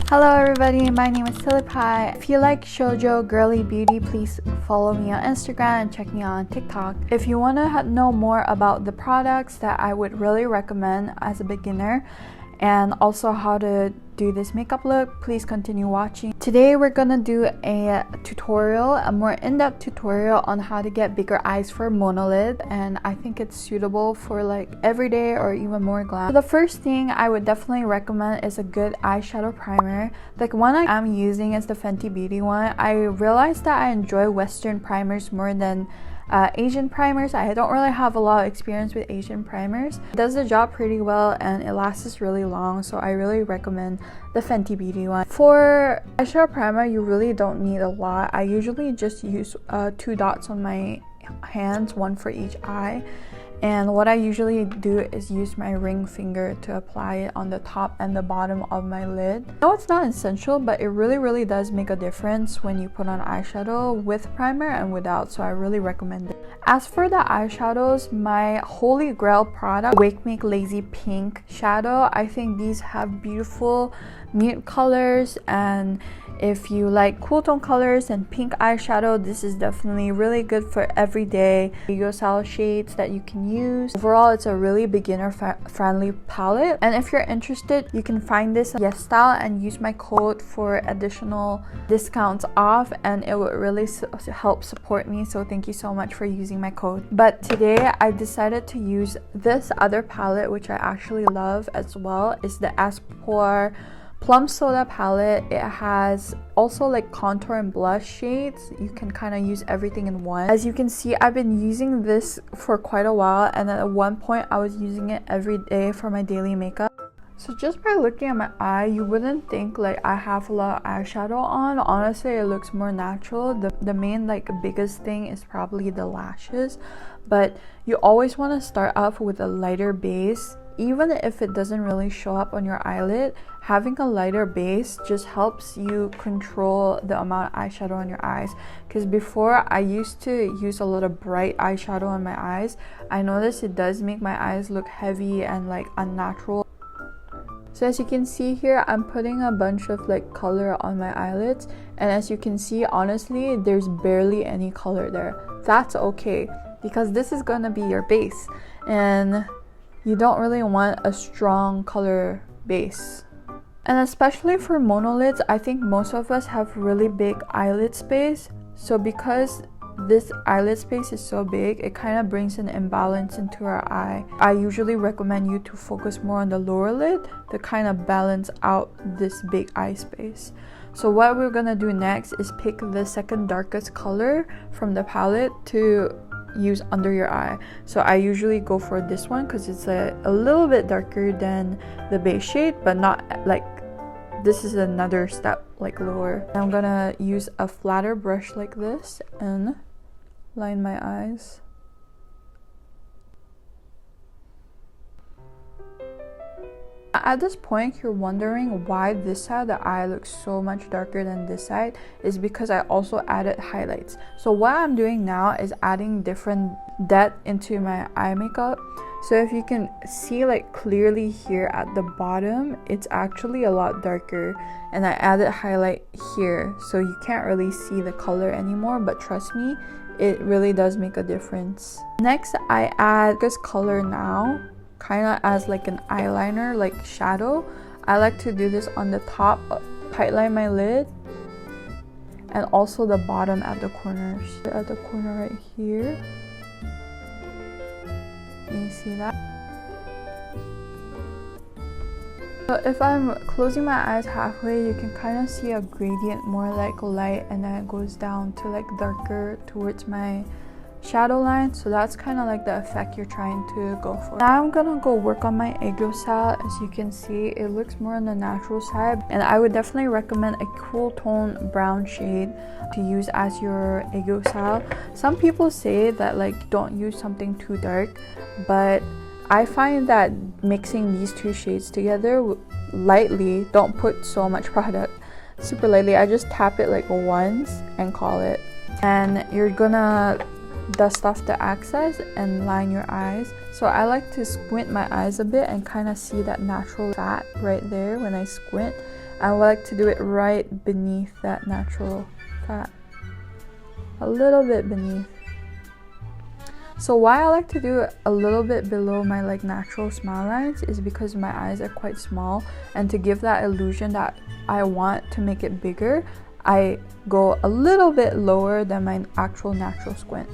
Hello everybody, my name is Syllie. If you like shoujo girly beauty, please follow me on Instagram and check me out on TikTok. If you want to know more about the products that I would really recommend as a beginner and also how to do this makeup look, please continue watching. Today we're gonna do a tutorial, a more in-depth tutorial on how to get bigger eyes for monolid, and I think it's suitable for like everyday or even more glam. So the first thing I would definitely recommend is a good eyeshadow primer. Like one I'm using is the Fenty Beauty one. I realized that I enjoy Western primers more than Asian primers. I don't really have a lot of experience with Asian primers. It does the job pretty well and it lasts really long, so I really recommend the Fenty Beauty one. For eyeshadow primer, you really don't need a lot. I usually just use 2 dots on my hands, one for each eye. And what I usually do is use my ring finger to apply it on the top and the bottom of my lid. I know it's not essential, but it really does make a difference when you put on eyeshadow with primer and without, so I really recommend it. As for the eyeshadows, my holy grail product, Wake Make Lazy Pink shadow. I think these have beautiful mute colors, and if you like cool tone colors and pink eyeshadow, this is definitely really good for everyday YESSTYLE shades that you can use. Overall, it's a really beginner friendly palette, and if you're interested, you can find this YESSTYLE and use my code for additional discounts off, and it would really help support me, so thank you so much for using my code. But today I decided to use this other palette, which I actually love as well. It's the Aspor Plum Soda palette. It has also like contour and blush shades. You can kind of use everything in one. As you can see, I've been using this for quite a while, and at one point I was using it every day for my daily makeup. So just by looking at my eye, you wouldn't think like I have a lot of eyeshadow on. Honestly, it looks more natural. The main like biggest thing is probably the lashes, but you always want to start off with a lighter base. Even if it doesn't really show up on your eyelid, having a lighter base just helps you control the amount of eyeshadow on your eyes. Because before, I used to use a lot of bright eyeshadow on my eyes. I noticed it does make my eyes look heavy and like unnatural. So as you can see here, I'm putting a bunch of like color on my eyelids, and as you can see, honestly, there's barely any color there. That's okay, because this is gonna be your base, and you don't really want a strong color base. And especially for monolids, I think most of us have really big eyelid space. So because this eyelid space is so big, it kind of brings an imbalance into our eye. I usually recommend you to focus more on the lower lid to kind of balance out this big eye space. So what we're gonna do next is pick the second darkest color from the palette to use under your eye. So I usually go for this one because it's a little bit darker than the base shade, but not like, this is another step like lower. I'm gonna use a flatter brush like this and line my eyes. At this point, you're wondering why this side of the eye looks so much darker than this side. Is because I also added highlights. So what I'm doing now is adding different depth into my eye makeup. So if you can see like clearly here at the bottom, it's actually a lot darker, and I added highlight here, so you can't really see the color anymore, but trust me, it really does make a difference. Next, I add this color now, kind of as like an eyeliner, like shadow. I like to do this on the top, tightline my lid, and also the bottom at the corners. At the corner right here, you see that? So if I'm closing my eyes halfway, you can kind of see a gradient, more like light, and then it goes down to like darker towards my shadow line. So that's kind of like the effect you're trying to go for. Now I'm gonna go work on my YESSTYLE. As you can see, it looks more on the natural side, and I would definitely recommend a cool tone brown shade to use as your YESSTYLE. Some people say that like don't use something too dark, but I find that mixing these two shades together lightly, don't put so much product, super lightly, I just tap it like once and call it. And you're gonna dust off the excess and line your eyes. So I like to squint my eyes a bit and kind of see that natural fat right there when I squint. I like to do it right beneath that natural fat, a little bit beneath. So why I like to do it a little bit below my like natural smile lines is because my eyes are quite small, and to give that illusion that I want to make it bigger, I go a little bit lower than my actual natural squint.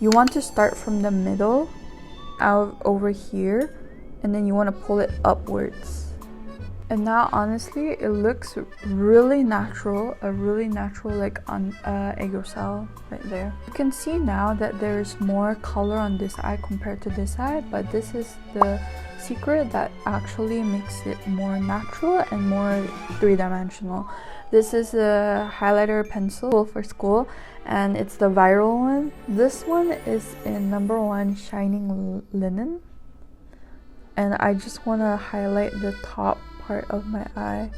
You want to start from the middle out over here, and then you want to pull it upwards. And now honestly, it looks really natural, a really natural like on YESSTYLE right there. You can see now that there's more color on this eye compared to this eye, but this is the secret that actually makes it more natural and more three-dimensional. This is a highlighter pencil for school, and it's the viral one. This one is in #1 Shining Linen, and I just want to highlight the top part of my eye.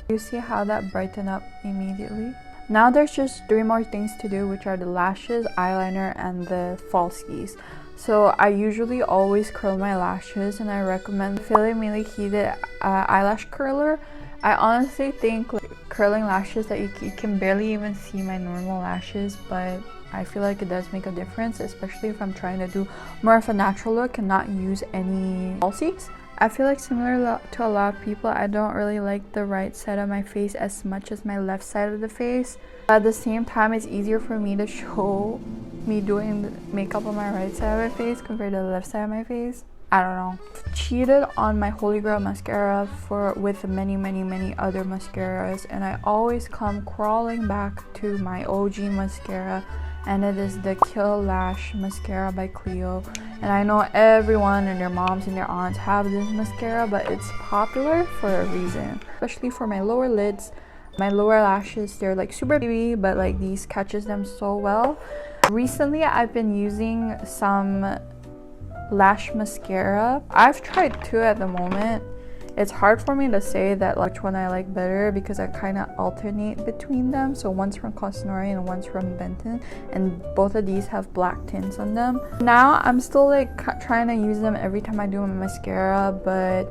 You see how that brightened up immediately? Now there's just 3 more things to do, which are the lashes, eyeliner, and the falsies. So I usually always curl my lashes, and I recommend Syllie Really Heated eyelash curler. I honestly think like, curling lashes that you can barely even see my normal lashes, but I feel like it does make a difference, especially if I'm trying to do more of a natural look and not use any falsies. I feel like similar to a lot of people, I don't really like the right side of my face as much as my left side of the face. At the same time, it's easier for me to show me doing the makeup on my right side of my face compared to the left side of my face. I don't know. Cheated on my Holy Grail mascara with many other mascaras, and I always come crawling back to my OG mascara, and it is the Kill Lash mascara by Clio. And I know everyone and their moms and their aunts have this mascara, but it's popular for a reason, especially for my lower lids. My lower lashes, they're like super baby, but like these catches them so well. Recently I've been using some lash mascara. I've tried 2 at the moment. It's hard for me to say that which one I like better because I kind of alternate between them. So one's from Cosnori and one's from Benton, and both of these have black tints on them. Now I'm still like trying to use them every time I do my mascara, but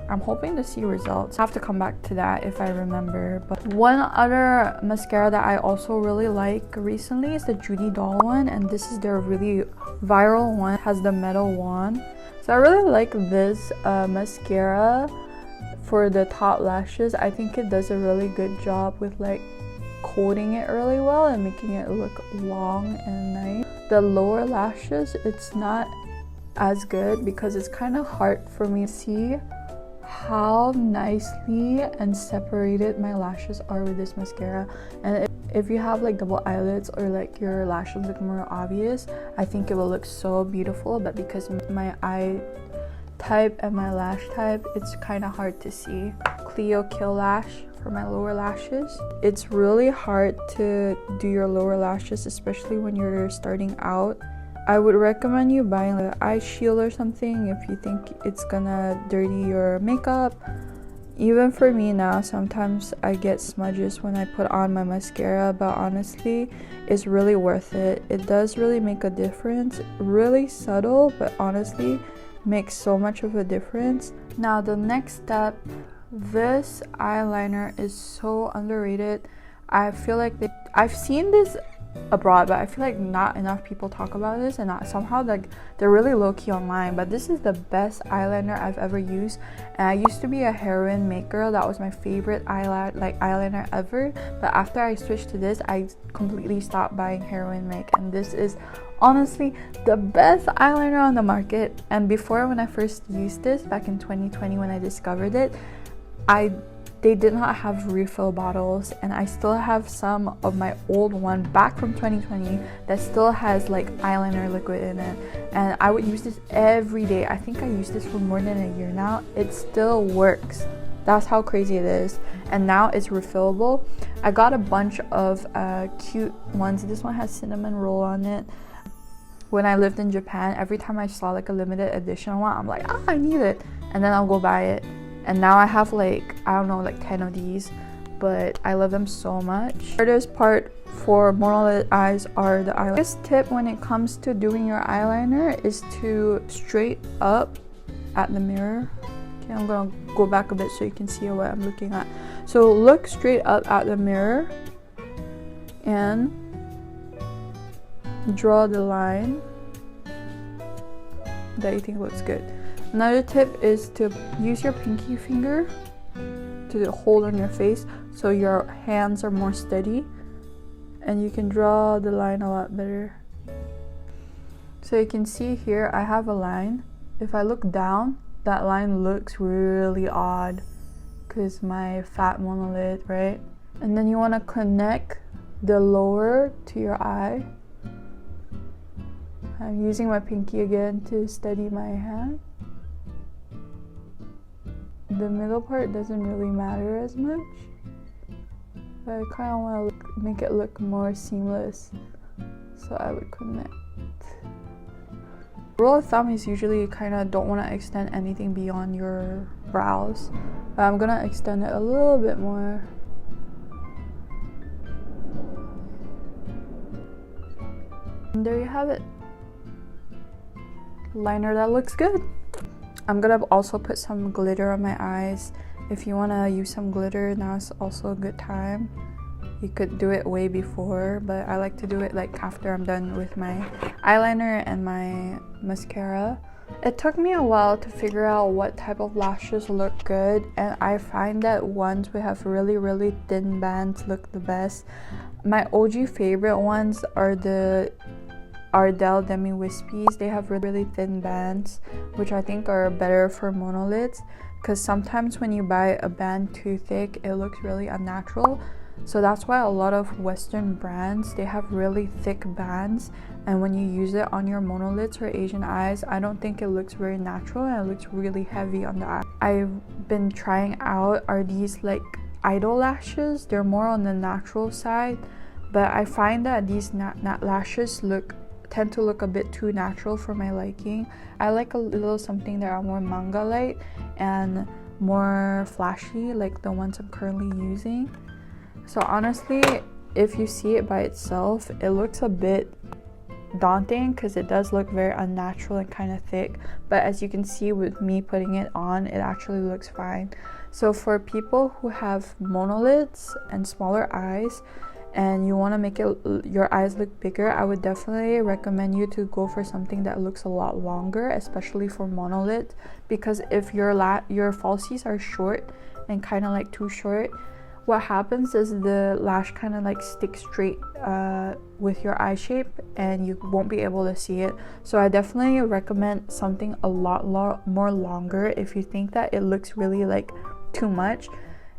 I'm hoping to see results. I have to come back to that if I remember. But one other mascara that I also really like recently is the Judy Doll one, and this is their really viral one. It has the metal wand. So I really like this mascara for the top lashes. I think it does a really good job with like coating it really well and making it look long and nice. The lower lashes, it's not as good because it's kind of hard for me to see how nicely and separated my lashes are with this mascara. And if you have like double eyelids or like your lashes look more obvious, I think it will look so beautiful, but because my eye type and my lash type, it's kind of hard to see. Clio Kill Lash for my lower lashes. It's really hard to do your lower lashes, especially when you're starting out. I would recommend you buying an eye shield or something if you think it's gonna dirty your makeup. Even for me now, sometimes I get smudges when I put on my mascara, but honestly, it's really worth it. It does really make a difference. Really subtle, but honestly, makes so much of a difference. Now the next step, this eyeliner is so underrated. I feel like I've seen this abroad, but I feel like not enough people talk about this, and somehow like they're really low-key online, but this is the best eyeliner I've ever used. And I used to be a heroin maker. That was my favorite eyeliner ever, but after I switched to this, I completely stopped buying heroin make, and this is honestly the best eyeliner on the market. And before, when I first used this back in 2020 when I discovered it, they did not have refill bottles, and I still have some of my old one back from 2020 that still has like eyeliner liquid in it, and I would use this every day. I think I used this for more than a year now. It still works. That's how crazy it is. And now it's refillable. I got a bunch of cute ones. This one has cinnamon roll on it. When I lived in Japan, every time I saw like a limited edition one, I'm like, I need it, and then I'll go buy it. And now I have like, I don't know, like 10 of these. but I love them so much. The hardest part for monolid eyes are the eyeliner. This tip when it comes to doing your eyeliner is to straight up at the mirror. Okay, I'm gonna go back a bit so you can see what I'm looking at. So look straight up at the mirror and draw the line that you think looks good. Another tip is to use your pinky finger to hold on your face so your hands are more steady and you can draw the line a lot better. So you can see here I have a line. If I look down, that line looks really odd because my fat monolid, right? And then you want to connect the lower to your eye. I'm using my pinky again to steady my hand. The middle part doesn't really matter as much, but I kind of want to make it look more seamless, so I would connect. Rule of thumb is usually you kind of don't want to extend anything beyond your brows, but I'm gonna extend it a little bit more. And there you have it. Liner that looks good. I'm gonna also put some glitter on my eyes. If you want to use some glitter, now is also a good time. You could do it way before, but I like to do it like after I'm done with my eyeliner and my mascara. It took me a while to figure out what type of lashes look good, and I find that ones we have really thin bands look the best. My OG favorite ones are the Ardell Demi Wispies. They have really thin bands, which I think are better for monolids, because sometimes when you buy a band too thick, it looks really unnatural. So that's why a lot of Western brands, they have really thick bands, and when you use it on your monolids or Asian eyes, I don't think it looks very natural and it looks really heavy on the eye. I've been trying out are these like idol lashes. They're more on the natural side, but I find that these lashes tend to look a bit too natural for my liking. I like a little something that are more manga light and more flashy, like the ones I'm currently using. So honestly, if you see it by itself, it looks a bit daunting because it does look very unnatural and kind of thick, but as you can see with me putting it on, it actually looks fine. So for people who have monolids and smaller eyes and you want to make your eyes look bigger, I would definitely recommend you to go for something that looks a lot longer, especially for monolid, because if your falsies are short and kind of like too short, what happens is the lash kind of like sticks straight with your eye shape and you won't be able to see it. So I definitely recommend something a lot more longer. If you think that it looks really like too much,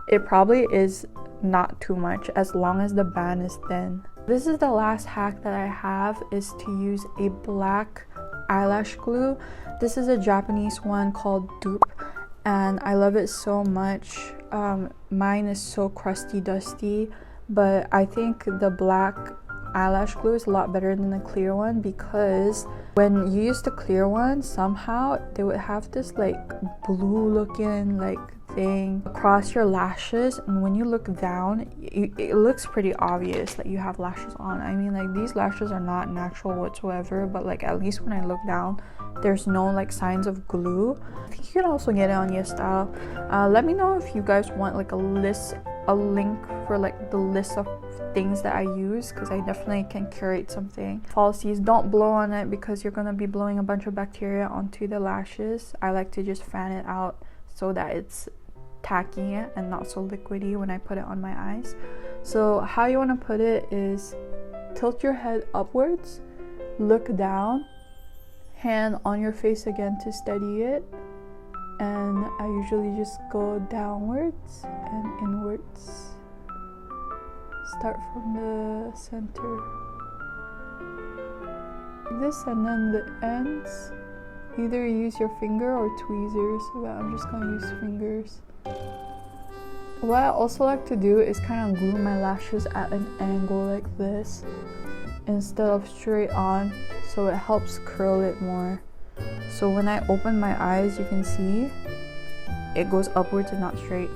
it probably is not too much as long as the band is thin. This is the last hack that I have, is to use a black eyelash glue. This is a Japanese one called Dupe, and I love it so much. Mine is so crusty dusty, but I think the black eyelash glue is a lot better than the clear one, because when you use the clear one, somehow they would have this like blue looking like thing across your lashes, and when you look down, it looks pretty obvious that you have lashes on. I mean, like, these lashes are not natural whatsoever, but like at least when I look down, there's no like signs of glue. I think you can also get it on YESSTYLE. Let me know if you guys want like a link for like the list of things that I use, because I definitely can curate something. Falsies, don't blow on it because you're gonna be blowing a bunch of bacteria onto the lashes. I like to just fan it out so that it's tacky and not so liquidy when I put it on my eyes. So how you want to put it is tilt your head upwards, look down, hand on your face again to steady it, and I usually just go downwards and inwards. Start from the center like this, and then the ends, either use your finger or tweezers, but I'm just gonna use fingers. What I also like to do is kind of glue my lashes at an angle like this instead of straight on, so it helps curl it more. So when I open my eyes, you can see it goes upwards and not straight.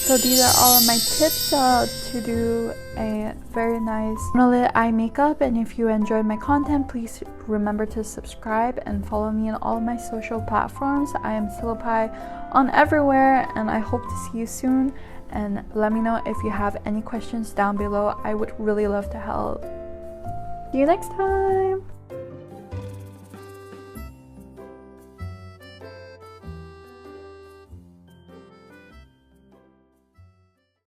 So these are all of my tips to do a very nice monolid eye makeup. And if you enjoyed my content, please remember to subscribe and follow me on all of my social platforms. I am Syllie on everywhere, and I hope to see you soon. And let me know if you have any questions down below. I would really love to help. See you next time.